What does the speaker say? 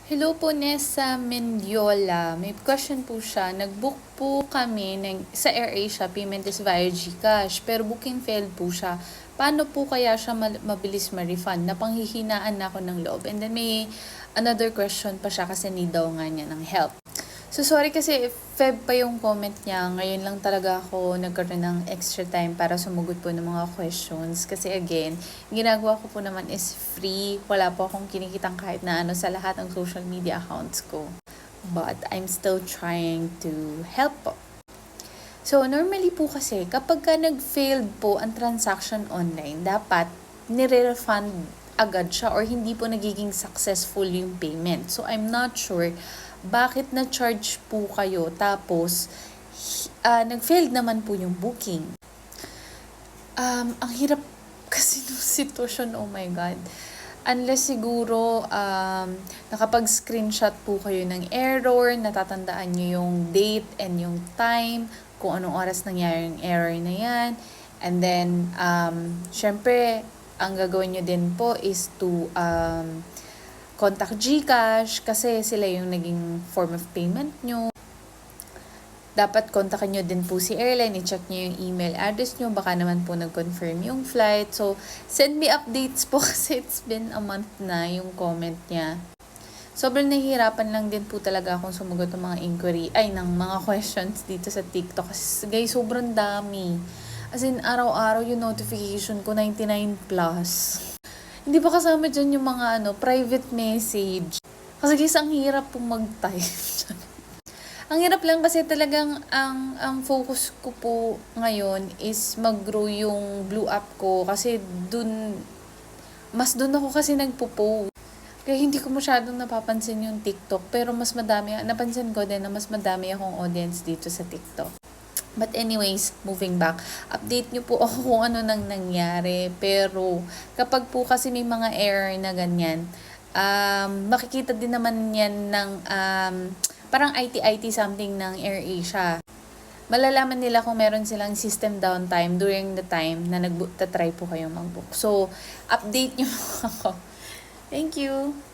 Hello po, Nessa Mendiola. May question po siya. Nag-book po kami sa AirAsia, payment is via GCash, pero booking failed po siya. Paano po kaya siya mabilis ma-refund? Napanghihinaan na ako ng loob. And then may another question pa siya kasi need daw nga niya ng help. So, sorry kasi Feb pa yung comment niya. Ngayon lang talaga ako nagkaroon ng extra time para sumugot po ng mga questions. Kasi again, ginagawa ko po naman is free. Wala po akong kinikitang kahit na ano sa lahat ng social media accounts ko. But I'm still trying to help po. So, normally po kasi, kapag ka nag-failed po ang transaction online, dapat nire-refund agad siya or hindi po nagiging successful yung payment. So, I'm not sure bakit na-charge po kayo tapos nag-failed naman po yung booking. Ang hirap kasi ng sitwasyon, oh my God. Unless siguro nakapag-screenshot po kayo ng error, natatandaan nyo yung date and yung time, kung anong oras nangyari yung error na yan. And then, syempre, ang gagawin nyo din po is to contact GCash kasi sila yung naging form of payment nyo. Dapat kontakin nyo din po si airline, i-check nyo yung email address nyo, baka naman po nag-confirm yung flight. So, send me updates po kasi it's been a month na yung comment niya. Sobrang nahihirapan lang din po talaga akong sumagot ng mga ng mga questions dito sa TikTok. Kasi guys, sobrang dami. As in, araw-araw yung notification ko, 99 plus. Hindi pa kasama dyan yung mga private message. Kasi guys, ang hirap pong mag-type. Ang hirap lang kasi talagang ang focus ko po ngayon is mag-grow yung Blue App ko kasi mas dun ako kasi nagpo-post. Kaya hindi ko masyadong napapansin yung TikTok pero napansin ko din na mas madami akong audience dito sa TikTok. But anyways, moving back, update nyo po ako kung ano nang nangyari. Pero kapag po kasi may mga error na ganyan, makikita din naman yan ng parang IT something ng AirAsia. Malalaman nila kung meron silang system downtime during the time na nag-try po kayo mag-book. So, update nyo ako. Thank you!